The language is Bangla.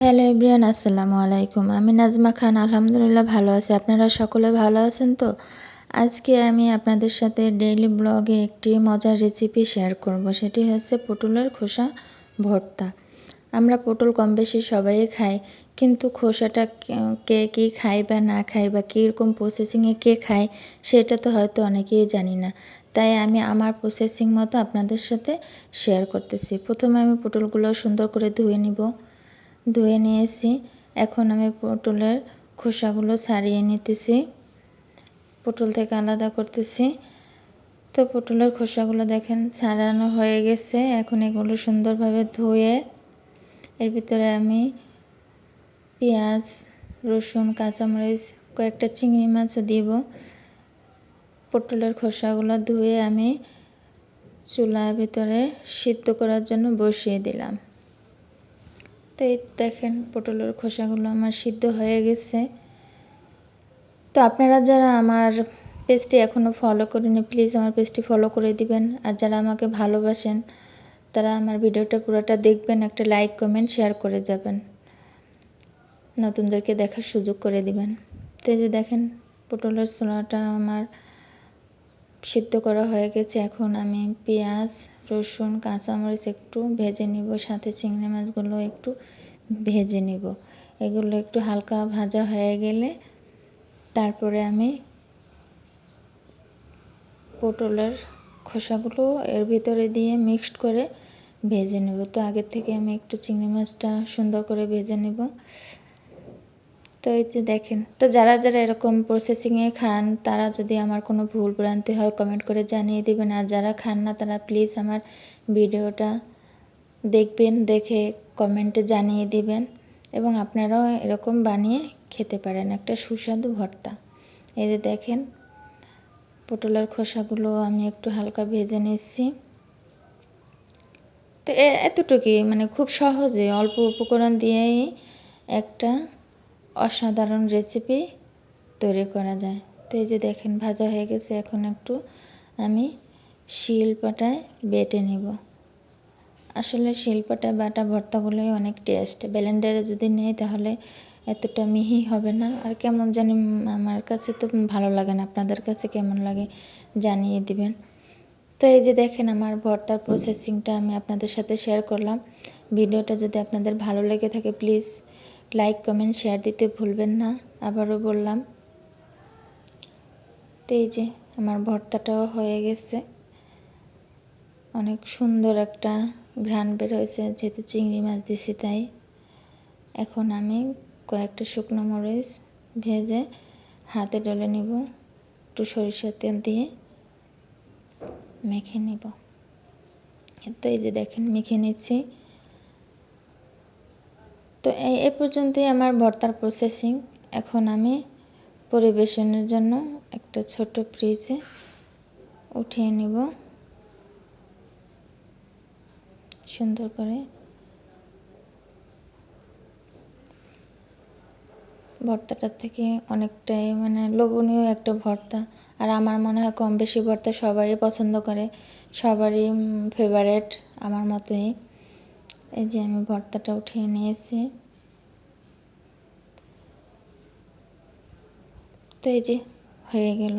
হ্যালো এভরিওয়ান, আসসালামু আলাইকুম। আমি নাজমা খান। আলহামদুলিল্লাহ ভালো আছি। আপনারা সকলে ভালো আছেন তো? আজকে আমি আপনাদের সাথে ডেইলি ব্লগে একটি মজার রেসিপি শেয়ার করব। সেটি হচ্ছে পটলের খোসা ভর্তা। আমরা পটল কম বেশি সবাই খাই, কিন্তু খোসাটা কে কী খায় বা না খায় বা কীরকম প্রসেসিংয়ে কে খায় সেটা তো হয়তো অনেকেই জানি না। তাই আমি আমার প্রসেসিং মতো আপনাদের সাথে শেয়ার করতেছি। প্রথমে আমি পটলগুলো সুন্দর করে ধুয়ে নিয়েছি। এখন আমি পটলের খোসাগুলো ছাড়িয়ে নিতেছি, পটল থেকে আলাদা করতেছি। তো পটলের খোসাগুলো দেখেন ছাড়ানো হয়ে গেছে। এখন এগুলো সুন্দরভাবে ধুয়ে এর ভিতরে আমি পেঁয়াজ, রসুন, কাঁচামরিচ, কয়েকটা চিংড়ি মাছও দিব। পটলের খোসাগুলো ধুয়ে আমি চুলার ভিতরে সিদ্ধ করার জন্য বসিয়ে দিলাম। তো এই দেখেন পটলের খোসাগুলো আমার সিদ্ধ হয়ে গেছে। তো আপনারা যারা আমার পেজটি এখনও ফলো করেনি, প্লিজ আমার পেজটি ফলো করে দিবেন। আর যারা আমাকে ভালোবাসেন তারা আমার ভিডিওটা পুরোটা দেখবেন, একটা লাইক কমেন্ট শেয়ার করে যাবেন, নতুনদেরকে দেখার সুযোগ করে দিবেন। তো এই যে দেখেন পটলের ছোলাটা আমার সিদ্ধ করা হয়ে গেছে। এখন আমি পেঁয়াজ, রসুন, কাঁচামরিচ একটু ভেজে নিব, সাথে চিংড়ি মাছগুলো একটু ভেজে নিব। এগুলো একটু হালকা ভাজা হয়ে গেলে তারপরে আমি পটলের খোসাগুলো এর ভিতরে দিয়ে মিক্সড করে ভেজে নেব। তো আগের থেকে আমি একটু চিংড়ি মাছটা সুন্দর করে ভেজে নেব। তো এই যে দেখেন, তো যারা যারা এরকম প্রসেসিংয়ে খান তারা যদি আমার কোনো ভুল ভ্রান্তি হয় কমেন্ট করে জানিয়ে দিবেন। আর যারা খান না তারা প্লিজ আমার ভিডিওটা দেখবেন, দেখে কমেন্টে জানিয়ে দিবেন এবং আপনারাও এরকম বানিয়ে খেতে পারেন একটা সুস্বাদু ভর্তা। এই যে দেখেন পটলের খোসাগুলো আমি একটু হালকা ভেজে নিচ্ছি। তো এতটুকুই, মানে খুব সহজে অল্প উপকরণ দিয়েই একটা অসাধারণ রেসিপি তৈরি করা যায়। তো এই যে দেখেন ভাজা হয়ে গেছে। এখন একটু আমি শিলপাটায় বেটে নিব। আসলে শিলপাটায় বাটা ভর্তাগুলোই অনেক টেস্ট। ব্লেন্ডারে যদি নেই তাহলে এতটা মিহি হবে না, আর কেমন জানি আমার কাছে তো ভালো লাগে না। আপনাদের কাছে কেমন লাগে জানিয়ে দিবেন। তো এই যে দেখেন আমার ভর্তার প্রসেসিংটা আমি আপনাদের সাথে শেয়ার করলাম। ভিডিওটা যদি আপনাদের ভালো লেগে থাকে প্লিজ লাইক কমেন্ট শেয়ার দিতে ভুলবেন না, আবারও বললাম। তো এই যে আমার ভর্তাটাও হয়ে গেছে, অনেক সুন্দর একটা ঘ্রাণ বের হয়েছে যেহেতু চিংড়ি মাছ দিয়েছি তাই। এখন আমি কয়েকটা শুকনো মরিচ ভেজে হাতে ডলে নিব, একটু সরিষার তেল দিয়ে মেখে নিব। তো এই যে দেখেন মেখে নিচ্ছি। তো এই পর্যন্তই আমার ভর্তার প্রসেসিং। এখন আমি পরিবেশনের জন্য একটা ছোট ফ্রিজে উঠিয়ে নিব সুন্দর করে। ভর্তাটার থেকে অনেকটাই মানে লোভনীয় একটা ভর্তা। আর আমার মনে হয় কম বেশি ভর্তা সবাই পছন্দ করে, সবারই ফেভারেট আমার মতোই। এই যে আমি ভর্তাটা উঠিয়ে নিয়েছি। তো এই যে হয়ে গেল